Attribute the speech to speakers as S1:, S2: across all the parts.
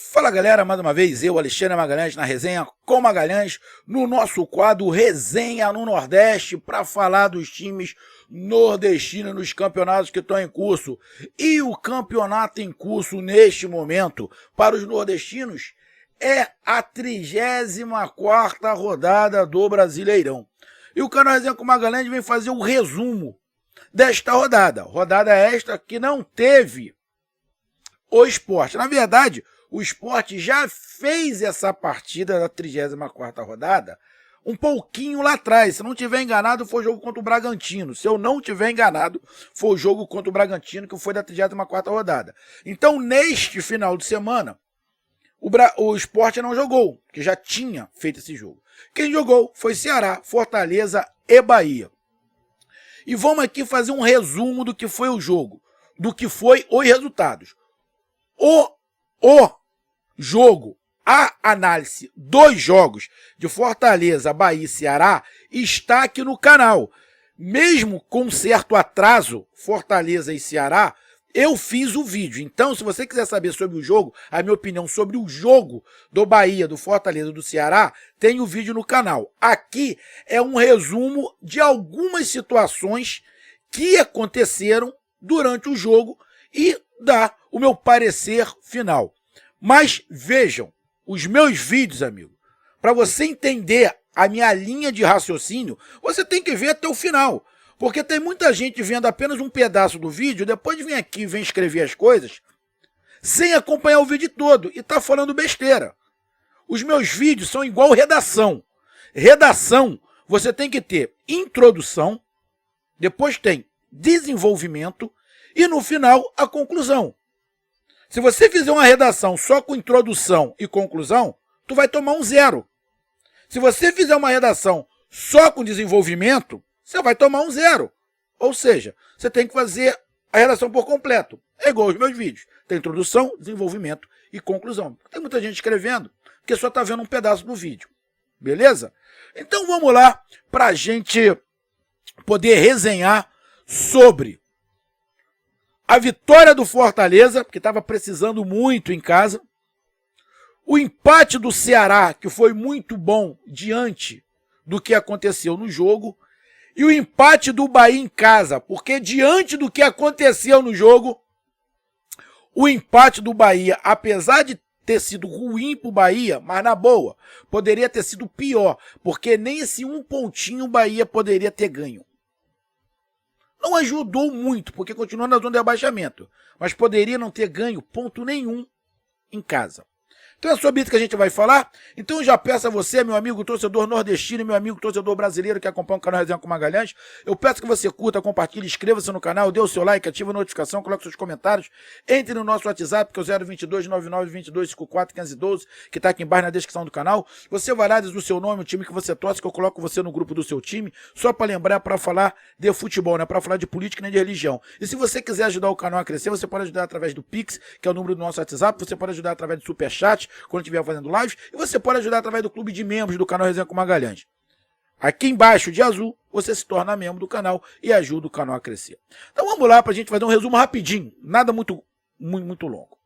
S1: Fala galera, mais uma vez eu, Alexandre Magalhães, na Resenha com Magalhães, no nosso quadro Resenha no Nordeste, para falar dos times nordestinos nos campeonatos que estão em curso. E o campeonato em curso neste momento, para os nordestinos, é a 34ª rodada do Brasileirão. E o canal Resenha com Magalhães vem fazer o resumo desta rodada. Rodada esta que não teve o Sport. Na verdade, o Sport já fez essa partida da 34ª rodada um pouquinho lá atrás. Se não tiver enganado, foi o jogo contra o Bragantino. Se eu não tiver enganado, foi o jogo contra o Bragantino, que foi da 34ª rodada. Então, neste final de semana, o Sport não jogou, que já tinha feito esse jogo. Quem jogou foi Ceará, Fortaleza e Bahia. E vamos aqui fazer um resumo do que foi o jogo, do que foi os resultados. O jogo, a análise dos jogos de Fortaleza, Bahia e Ceará está aqui no canal. Mesmo com certo atraso, Fortaleza e Ceará, eu fiz o vídeo. Então, se você quiser saber sobre o jogo, a minha opinião sobre o jogo do Bahia, do Fortaleza e do Ceará, tem o vídeo no canal. Aqui é um resumo de algumas situações que aconteceram durante o jogo e dá o meu parecer final. Mas vejam os meus vídeos, amigo. Para você entender a minha linha de raciocínio, você tem que ver até o final. Porque tem muita gente vendo apenas um pedaço do vídeo, depois vem aqui e vem escrever as coisas, sem acompanhar o vídeo todo e tá falando besteira. Os meus vídeos são igual redação. Redação, você tem que ter introdução, depois tem desenvolvimento e no final a conclusão. Se você fizer uma redação só com introdução e conclusão, tu vai tomar um 0. Se você fizer uma redação só com desenvolvimento, você vai tomar um 0. Ou seja, você tem que fazer a redação por completo. É igual aos meus vídeos. Tem introdução, desenvolvimento e conclusão. Tem muita gente escrevendo que só está vendo um pedaço do vídeo. Beleza? Então vamos lá para a gente poder resenhar sobre a vitória do Fortaleza, que estava precisando muito em casa. O empate do Ceará, que foi muito bom diante do que aconteceu no jogo. E o empate do Bahia em casa, porque diante do que aconteceu no jogo, o empate do Bahia, apesar de ter sido ruim para o Bahia, mas na boa, poderia ter sido pior, porque nem esse um pontinho o Bahia poderia ter ganho. Não ajudou muito, porque continua na zona de abaixamento, mas poderia não ter ganho ponto nenhum em casa. Então é sobre isso que a gente vai falar. Então eu já peço a você, meu amigo torcedor nordestino e meu amigo torcedor brasileiro que acompanha o canal Resenha com Magalhães, eu peço que você curta, compartilhe, inscreva-se no canal, dê o seu like, ative a notificação, coloque seus comentários, entre no nosso WhatsApp, que é o 022 99 22 54 512, que está aqui embaixo na descrição do canal. Você vai lá, diz o seu nome, o time que você torce, que eu coloco você no grupo do seu time, só para lembrar, para falar de futebol, não é para falar de política nem de religião. E se você quiser ajudar o canal a crescer, você pode ajudar através do Pix, que é o número do nosso WhatsApp, você pode ajudar através do Superchat, quando estiver fazendo lives, e você pode ajudar através do clube de membros do canal Resenha com Magalhães. Aqui embaixo de azul, você se torna membro do canal e ajuda o canal a crescer. Então vamos lá para a gente fazer um resumo rapidinho, nada muito longo.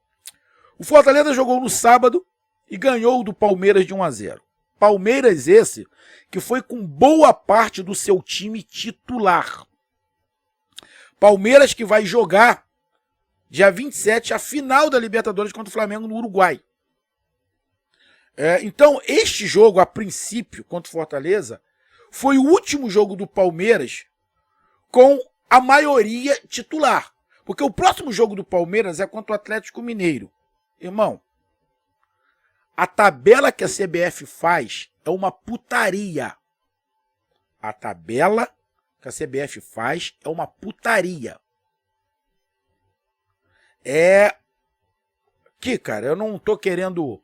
S1: O Fortaleza jogou no sábado e ganhou do Palmeiras de 1-0. Palmeiras esse que foi com boa parte do seu time titular. Palmeiras que vai jogar dia 27 a final da Libertadores contra o Flamengo no Uruguai. Então, este jogo, a princípio, contra o Fortaleza, foi o último jogo do Palmeiras com a maioria titular. Porque o próximo jogo do Palmeiras é contra o Atlético Mineiro. Irmão, a tabela que a CBF faz é uma putaria. A tabela que a CBF faz é uma putaria. Que, cara, eu não tô querendo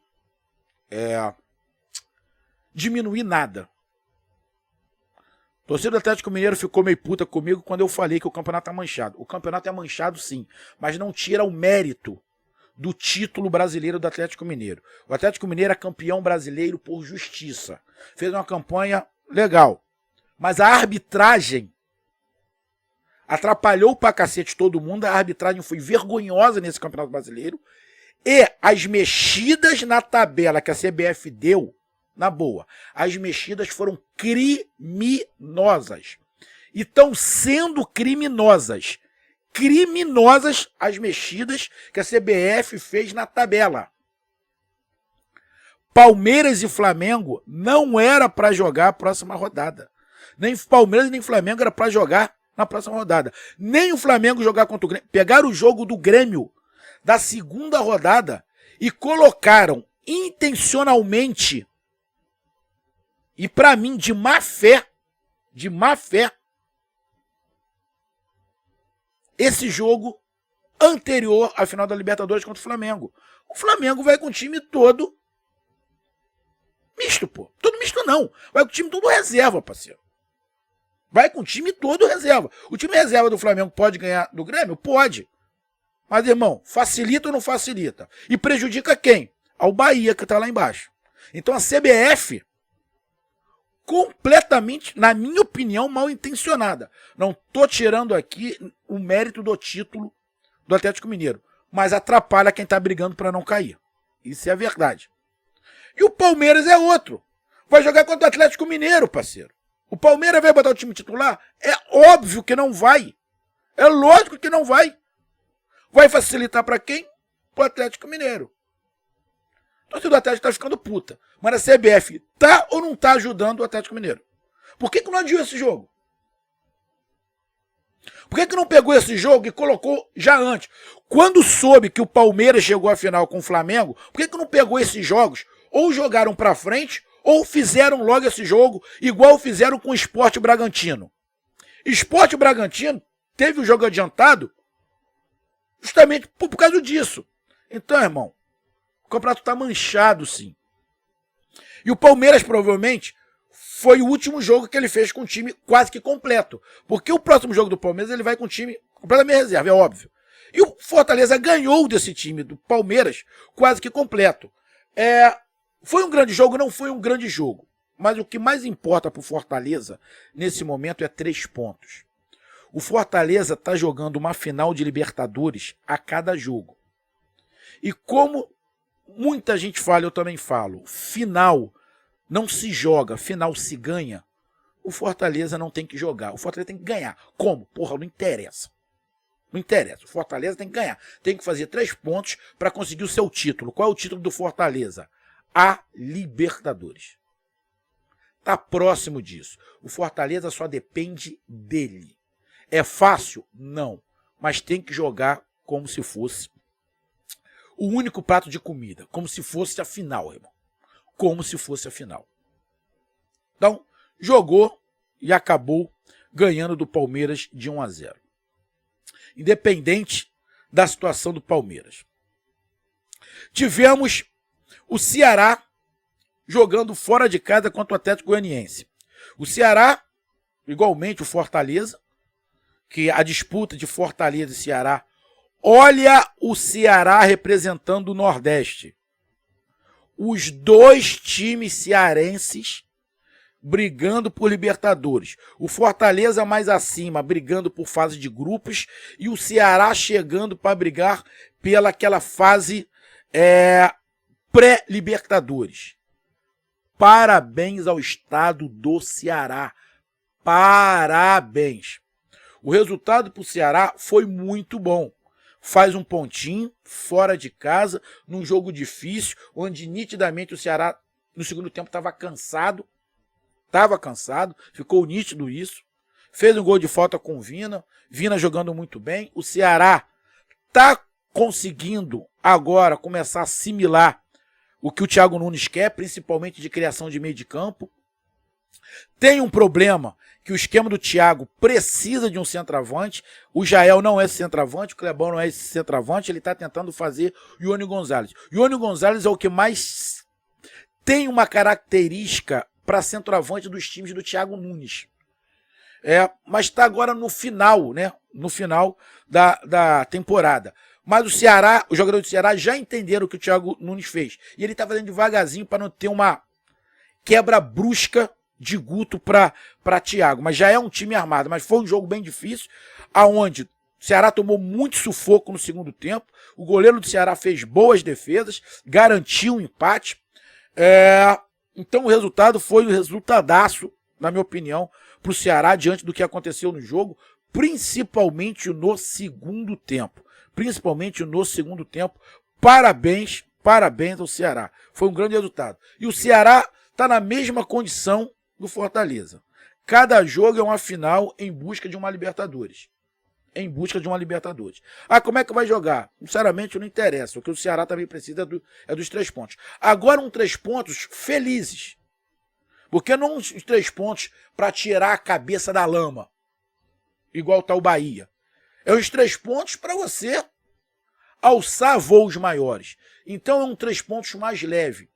S1: diminuir nada. O torcedor do Atlético Mineiro ficou meio puta comigo quando eu falei que o campeonato é manchado. O campeonato é manchado sim, mas não tira o mérito do título brasileiro do Atlético Mineiro. O Atlético Mineiro é campeão brasileiro por justiça. Fez uma campanha legal. Mas a arbitragem atrapalhou pra cacete todo mundo. A arbitragem foi vergonhosa nesse campeonato brasileiro. E as mexidas na tabela que a CBF deu, na boa, as mexidas foram criminosas. E estão sendo criminosas. Criminosas as mexidas que a CBF fez na tabela. Palmeiras e Flamengo não era para jogar a próxima rodada. Nem Palmeiras nem Flamengo era para jogar na próxima rodada. Nem o Flamengo jogar contra o Grêmio. Pegaram o jogo do Grêmio da segunda rodada e colocaram intencionalmente e para mim de má fé, esse jogo anterior à final da Libertadores contra o Flamengo. O Flamengo vai com o time todo misto, pô. Todo misto não. Vai com o time todo reserva, parceiro. Vai com o time todo reserva. O time reserva do Flamengo pode ganhar do Grêmio? Pode. Mas, irmão, facilita ou não facilita? E prejudica quem? Ao Bahia, que tá lá embaixo. Então a CBF, completamente, na minha opinião, mal intencionada. Não tô tirando aqui o mérito do título do Atlético Mineiro, mas atrapalha quem tá brigando para não cair. Isso é a verdade. E o Palmeiras é outro. Vai jogar contra o Atlético Mineiro, parceiro. O Palmeiras vai botar o time titular? É óbvio que não vai. É lógico que não vai. Vai facilitar para quem? Pro Atlético Mineiro. O torcedor do Atlético tá ficando puta. Mas a CBF tá ou não tá ajudando o Atlético Mineiro? Por que não adiou esse jogo? Por que não pegou esse jogo e colocou já antes? Quando soube que o Palmeiras chegou à final com o Flamengo, por que não pegou esses jogos? Ou jogaram pra frente, ou fizeram logo esse jogo, igual fizeram com o Sport Bragantino. Sport Bragantino teve o jogo adiantado justamente por causa disso. Então, irmão, o campeonato tá manchado, sim. E o Palmeiras, provavelmente, foi o último jogo que ele fez com o time quase que completo. Porque o próximo jogo do Palmeiras ele vai com o time completamente reserva, é óbvio. E o Fortaleza ganhou desse time do Palmeiras quase que completo. Foi um grande jogo? Não foi um grande jogo. Mas o que mais importa para o Fortaleza nesse momento é 3 pontos. O Fortaleza está jogando uma final de Libertadores a cada jogo. E como muita gente fala, eu também falo, final não se joga, final se ganha. O Fortaleza não tem que jogar, o Fortaleza tem que ganhar. Como? Porra, não interessa. Não interessa, o Fortaleza tem que ganhar. Tem que fazer 3 pontos para conseguir o seu título. Qual é o título do Fortaleza? A Libertadores. Tá próximo disso. O Fortaleza só depende dele. É fácil? Não. Mas tem que jogar como se fosse o único prato de comida. Como se fosse a final, irmão. Como se fosse a final. Então, jogou e acabou ganhando do Palmeiras de 1-0. Independente da situação do Palmeiras. Tivemos o Ceará jogando fora de casa contra o Atlético Goianiense. O Ceará, igualmente o Fortaleza, que a disputa de Fortaleza e Ceará, olha o Ceará representando o Nordeste. Os 2 times cearenses brigando por Libertadores. O Fortaleza mais acima, brigando por fase de grupos, e o Ceará chegando para brigar pela aquela fase pré-Libertadores. Parabéns ao estado do Ceará. Parabéns. O resultado para o Ceará foi muito bom. Faz um pontinho fora de casa, num jogo difícil, onde nitidamente o Ceará no segundo tempo estava cansado. Ficou nítido isso. Fez um gol de falta com o Vina. Vina jogando muito bem. O Ceará está conseguindo agora começar a assimilar o que o Thiago Nunes quer, principalmente de criação de meio de campo. Tem um problema que o esquema do Thiago precisa de um centroavante. O Jael não é esse centroavante, o Clebão não é esse centroavante, ele está tentando fazer o Ione Gonzalez. O Ione Gonzalez é o que mais tem uma característica para centroavante dos times do Thiago Nunes. Mas está agora no final, né? No final da temporada. Mas o Ceará, os jogadores do Ceará já entenderam o que o Thiago Nunes fez. E ele está fazendo devagarzinho para não ter uma quebra brusca de Guto para Thiago. Mas já é um time armado. Mas foi um jogo bem difícil, aonde O Ceará tomou muito sufoco no segundo tempo. O goleiro do Ceará fez boas defesas, garantiu um empate. Então o resultado foi um resultadaço, na minha opinião, para o Ceará diante do que aconteceu no jogo, principalmente no segundo tempo. Parabéns ao Ceará. Foi um grande resultado. E o Ceará está na mesma condição do Fortaleza. Cada jogo é uma final em busca de uma Libertadores. Como é que vai jogar? Sinceramente, não interessa. O que o Ceará também precisa é dos 3 pontos. Agora, 3 pontos felizes. Porque não os 3 pontos para tirar a cabeça da lama, igual está o Bahia. É os 3 pontos para você alçar voos maiores. Então, é um 3 pontos mais leve.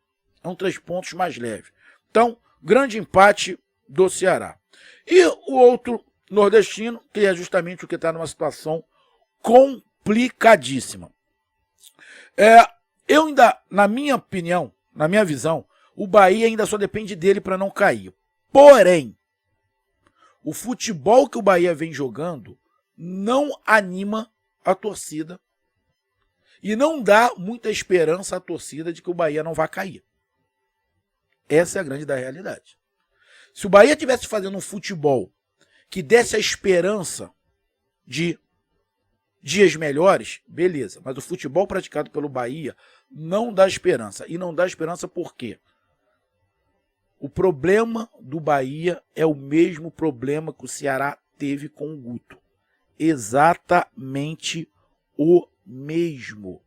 S1: Então, grande empate do Ceará. E o outro nordestino, que é justamente o que está numa situação complicadíssima. Eu ainda, na minha opinião, na minha visão, o Bahia ainda só depende dele para não cair. Porém, o futebol que o Bahia vem jogando não anima a torcida e não dá muita esperança à torcida de que o Bahia não vai cair. Essa é a grande da realidade. Se o Bahia estivesse fazendo um futebol que desse a esperança de dias melhores, beleza. Mas o futebol praticado pelo Bahia não dá esperança. E não dá esperança por quê? O problema do Bahia é o mesmo problema que o Ceará teve com o Guto. Exatamente o mesmo.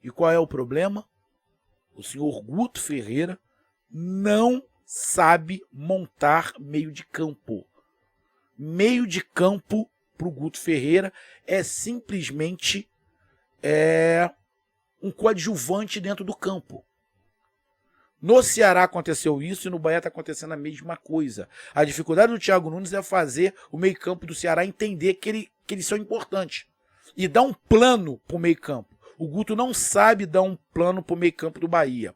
S1: E qual é o problema? O senhor Guto Ferreira não sabe montar meio de campo. Meio de campo para o Guto Ferreira é simplesmente um coadjuvante dentro do campo. No Ceará aconteceu isso e no Bahia está acontecendo a mesma coisa. A dificuldade do Thiago Nunes é fazer o meio campo do Ceará entender que eles são importantes e dar um plano para o meio campo. O Guto não sabe dar um plano para o meio campo do Bahia.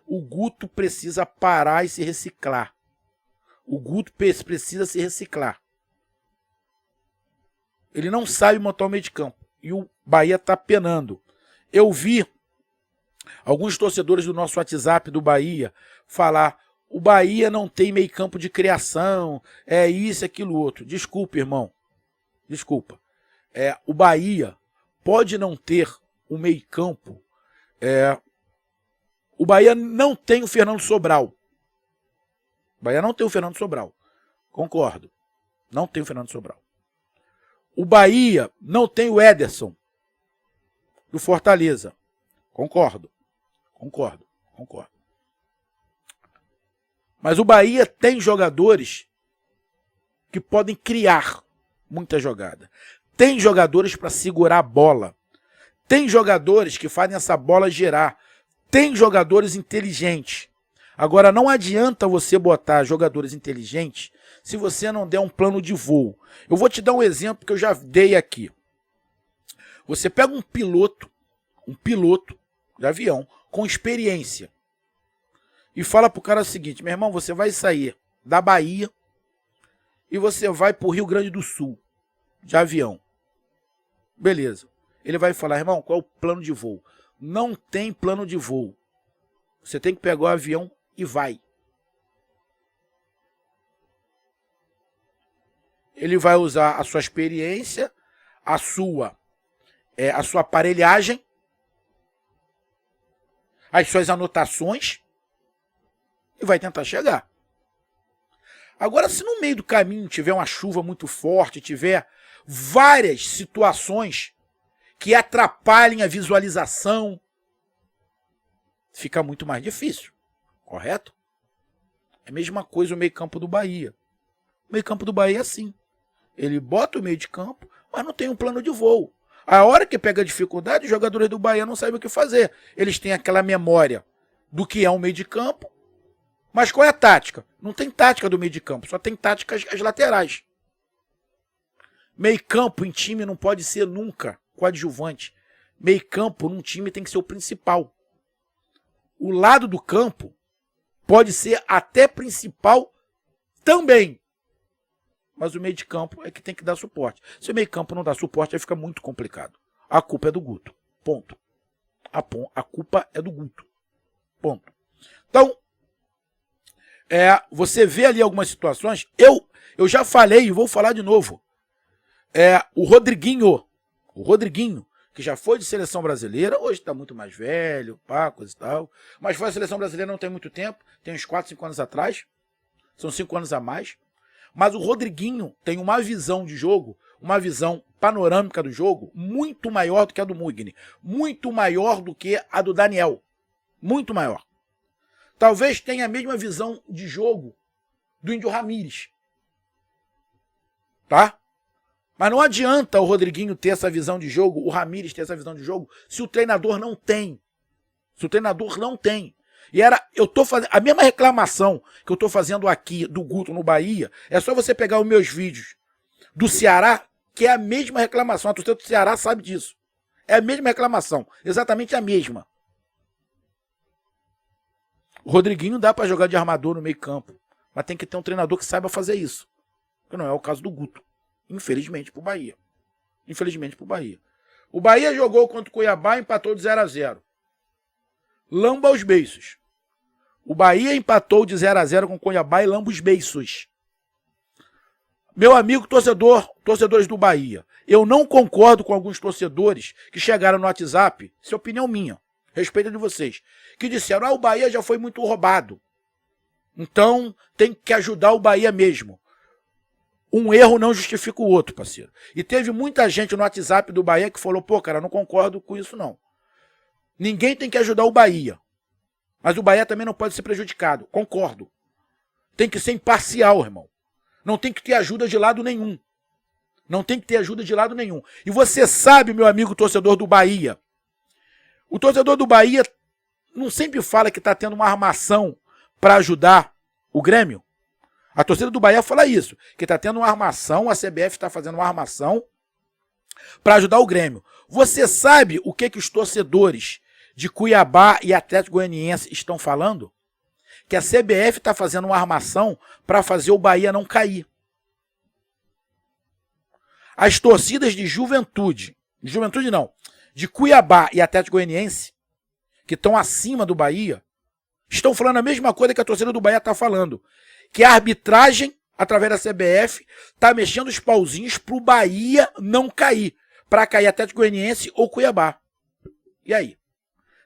S1: O Guto precisa parar e se reciclar. Ele não sabe montar o meio de campo. E o Bahia está penando. Eu vi alguns torcedores do nosso WhatsApp do Bahia falar: o Bahia não tem meio campo de criação, é isso, aquilo, outro. Desculpa, irmão. Desculpa. O Bahia pode não ter o meio campo. O Bahia não tem o Fernando Sobral. Concordo. Não tem o Fernando Sobral. O Bahia não tem o Ederson do Fortaleza. Concordo. Mas o Bahia tem jogadores que podem criar muita jogada. Tem jogadores para segurar a bola. Tem jogadores que fazem essa bola girar. Tem jogadores inteligentes. Agora, não adianta você botar jogadores inteligentes se você não der um plano de voo. Eu vou te dar um exemplo que eu já dei aqui. Você pega um piloto de avião com experiência e fala pro cara o seguinte: meu irmão, você vai sair da Bahia e você vai pro Rio Grande do Sul de avião. Beleza. Ele vai falar: irmão, qual é o plano de voo? Não tem plano de voo. Você tem que pegar o avião e vai. Ele vai usar a sua experiência, a sua aparelhagem, as suas anotações e vai tentar chegar. Agora, se no meio do caminho tiver uma chuva muito forte, tiver várias situações que atrapalhem a visualização, fica muito mais difícil, correto? É a mesma coisa o meio-campo do Bahia. O meio-campo do Bahia é assim. Ele bota o meio de campo, mas não tem um plano de voo. A hora que pega dificuldade, os jogadores do Bahia não sabem o que fazer. Eles têm aquela memória do que é um meio de campo, mas qual é a tática? Não tem tática do meio de campo, só tem táticas as laterais. Meio campo em time não pode ser nunca coadjuvante. Meio campo num time tem que ser o principal. O lado do campo pode ser até principal também. mas o meio de campo é que tem que dar suporte. Se o meio de campo não dá suporte, aí fica muito complicado. A culpa é do Guto. Ponto. A culpa é do Guto. Ponto. Então, você vê ali algumas situações. Eu já falei e vou falar de novo. O Rodriguinho, que já foi de seleção brasileira, hoje está muito mais velho, coisa e tal, mas foi a seleção brasileira não tem muito tempo, tem uns 4, 5 anos atrás, são 5 anos a mais, mas o Rodriguinho tem uma visão de jogo, uma visão panorâmica do jogo, muito maior do que a do Mugni, muito maior do que a do Daniel, muito maior. Talvez tenha a mesma visão de jogo do Índio Ramírez, tá? Mas não adianta o Rodriguinho ter essa visão de jogo, o Ramírez ter essa visão de jogo, se o treinador não tem. Se o treinador não tem. Eu tô fazendo a mesma reclamação que eu tô fazendo aqui do Guto no Bahia, é só você pegar os meus vídeos do Ceará, que é a mesma reclamação. A torcida do Ceará sabe disso. É a mesma reclamação, exatamente a mesma. O Rodriguinho dá para jogar de armador no meio-campo, mas tem que ter um treinador que saiba fazer isso. Que não é o caso do Guto. Infelizmente pro Bahia. O Bahia jogou contra o Cuiabá e empatou de 0-0. Lamba os beiços. O Bahia empatou de 0-0 com o Cuiabá e lamba os beiços. Meu amigo torcedores do Bahia, eu não concordo com alguns torcedores que chegaram no WhatsApp, isso é opinião minha, respeito de vocês, que disseram, o Bahia já foi muito roubado. Então tem que ajudar o Bahia mesmo. Um erro não justifica o outro, parceiro. E teve muita gente no WhatsApp do Bahia que falou, cara, não concordo com isso não. Ninguém tem que ajudar o Bahia. Mas o Bahia também não pode ser prejudicado. Concordo. Tem que ser imparcial, irmão. Não tem que ter ajuda de lado nenhum. E você sabe, meu amigo torcedor do Bahia, o torcedor do Bahia não sempre fala que está tendo uma armação para ajudar o Grêmio? A torcida do Bahia fala isso, que está tendo uma armação, a CBF está fazendo uma armação para ajudar o Grêmio. Você sabe o que os torcedores de Cuiabá e Atlético Goianiense estão falando? Que a CBF está fazendo uma armação para fazer o Bahia não cair. As torcidas de de Cuiabá e Atlético Goianiense, que estão acima do Bahia, estão falando a mesma coisa que a torcida do Bahia está falando. Que a arbitragem, através da CBF, está mexendo os pauzinhos para o Bahia não cair. Para cair Atlético Goianiense ou Cuiabá. E aí?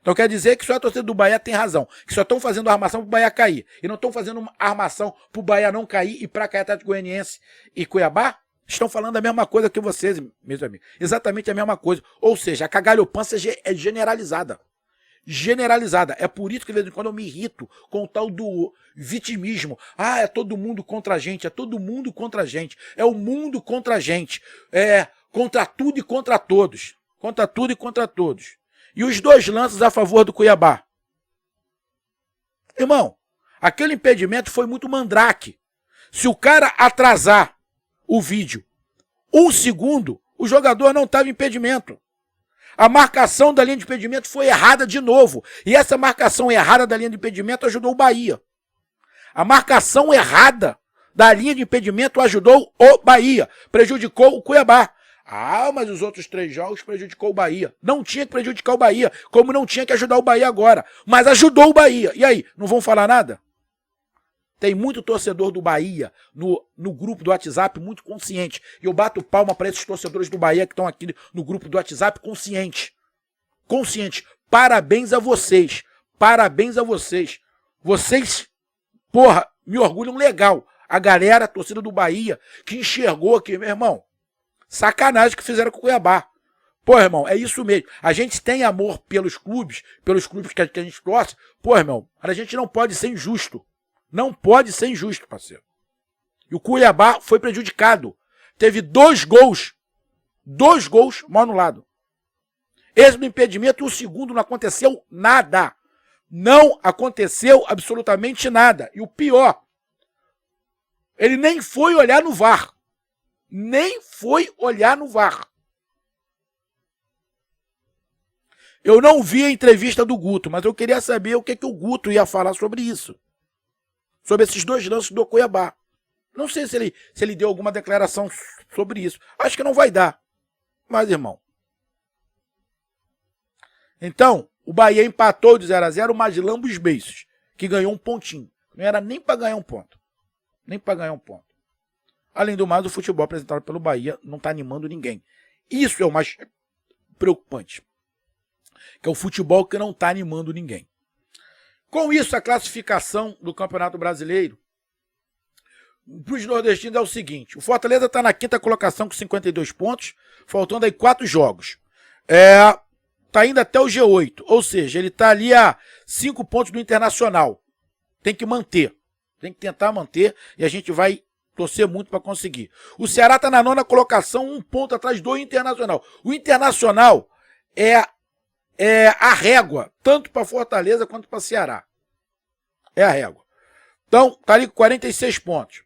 S1: Então quer dizer que só a torcida do Bahia tem razão. Que só estão fazendo armação para o Bahia cair. E não estão fazendo uma armação para o Bahia não cair e para cair Atlético Goianiense e Cuiabá? Estão falando a mesma coisa que vocês, meus amigos. Exatamente a mesma coisa. Ou seja, a cagalhopança é generalizada. É por isso que de vez em quando eu me irrito com o tal do vitimismo. É todo mundo contra a gente, é todo mundo contra a gente. É o mundo contra a gente. É contra tudo e contra todos. E os 2 lances a favor do Cuiabá. Irmão, aquele impedimento foi muito mandrake. Se o cara atrasar o vídeo 1 segundo, o jogador não estava em impedimento. A marcação da linha de impedimento foi errada de novo. E essa marcação errada da linha de impedimento ajudou o Bahia. A marcação errada da linha de impedimento ajudou o Bahia. Prejudicou o Cuiabá. Mas os outros 3 jogos prejudicou o Bahia. Não tinha que prejudicar o Bahia, como não tinha que ajudar o Bahia agora. Mas ajudou o Bahia. E aí, não vão falar nada? Tem muito torcedor do Bahia no grupo do WhatsApp muito consciente. E eu bato palma para esses torcedores do Bahia que estão aqui no grupo do WhatsApp consciente. Parabéns a vocês. Vocês, me orgulham legal. A galera, a torcida do Bahia, que enxergou aqui, meu irmão. Sacanagem que fizeram com o Cuiabá. Irmão, é isso mesmo. A gente tem amor pelos clubes que a gente torce. Irmão, a gente não pode ser injusto. Não pode ser injusto, parceiro. E o Cuiabá foi prejudicado. Teve 2 gols mal anulados. Esse do impedimento e o segundo não aconteceu nada. Não aconteceu absolutamente nada. E o pior, ele nem foi olhar no VAR. Eu não vi a entrevista do Guto, mas eu queria saber o que o Guto ia falar sobre isso. Sobre esses 2 lances do Cuiabá. Não sei se ele deu alguma declaração sobre isso. Acho que não vai dar. Mas, irmão. Então, o Bahia empatou de 0-0, mas lamba os beiços, que ganhou um pontinho. Não era nem para ganhar um ponto. Nem para ganhar um ponto. Além do mais, o futebol apresentado pelo Bahia não está animando ninguém. Isso é o mais preocupante. Que é o futebol que não está animando ninguém. Com isso, a classificação do Campeonato Brasileiro para os nordestinos é o seguinte. O Fortaleza está na 5ª colocação com 52 pontos, faltando aí 4 jogos. Está indo até o G8, ou seja, ele está ali a 5 pontos do Internacional. Tem que manter, tem que tentar manter e a gente vai torcer muito para conseguir. O Ceará está na 9ª colocação, 1 ponto atrás do Internacional. O Internacional é a régua, tanto para Fortaleza quanto para Ceará. É a régua. Então, está ali com 46 pontos.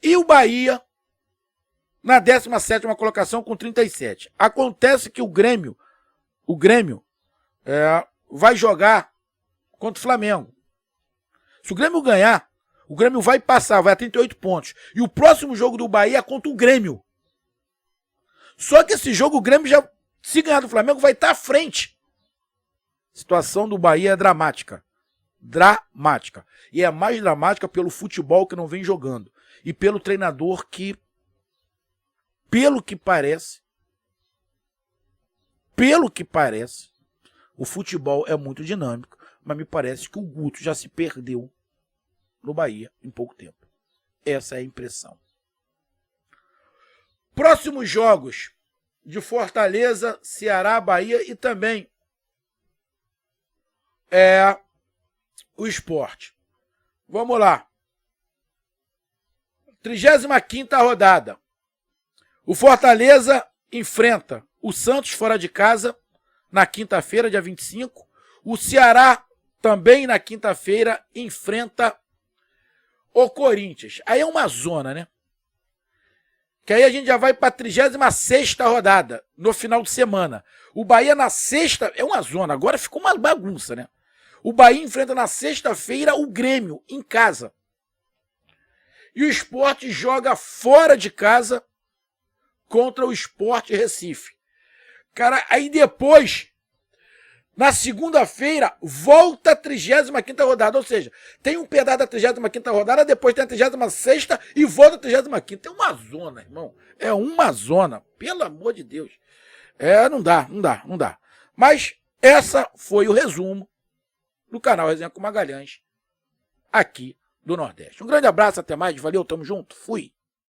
S1: E o Bahia na 17ª colocação com 37. Acontece que o Grêmio vai jogar contra o Flamengo. Se o Grêmio ganhar, o Grêmio vai passar, vai a 38 pontos. E o próximo jogo do Bahia é contra o Grêmio. Só que esse jogo o Grêmio já, se ganhar do Flamengo, vai estar à frente. A situação do Bahia é dramática. Dramática. E é mais dramática pelo futebol que não vem jogando. E pelo treinador que, pelo que parece, o futebol é muito dinâmico, mas me parece que o Guto já se perdeu no Bahia em pouco tempo. Essa é a impressão. Próximos jogos de Fortaleza, Ceará, Bahia e também o Sport. Vamos lá. 35ª rodada. O Fortaleza enfrenta o Santos fora de casa na quinta-feira, dia 25. O Ceará também na quinta-feira enfrenta o Corinthians. Aí é uma zona, né? Que aí a gente já vai para a 36ª rodada, no final de semana. O Bahia na sexta, é uma zona, agora ficou uma bagunça, né? O Bahia enfrenta na sexta-feira o Grêmio, em casa. E o Sport joga fora de casa contra o Sport Recife. Cara, aí depois, na segunda-feira, volta a 35ª rodada. Ou seja, tem um pedaço da 35ª rodada, depois tem a 36ª e volta a 35ª. É uma zona, irmão. É uma zona. Pelo amor de Deus. Não dá. Mas essa foi o resumo do canal Resenha com Magalhães, aqui do Nordeste. Um grande abraço, até mais. Valeu, tamo junto. Fui.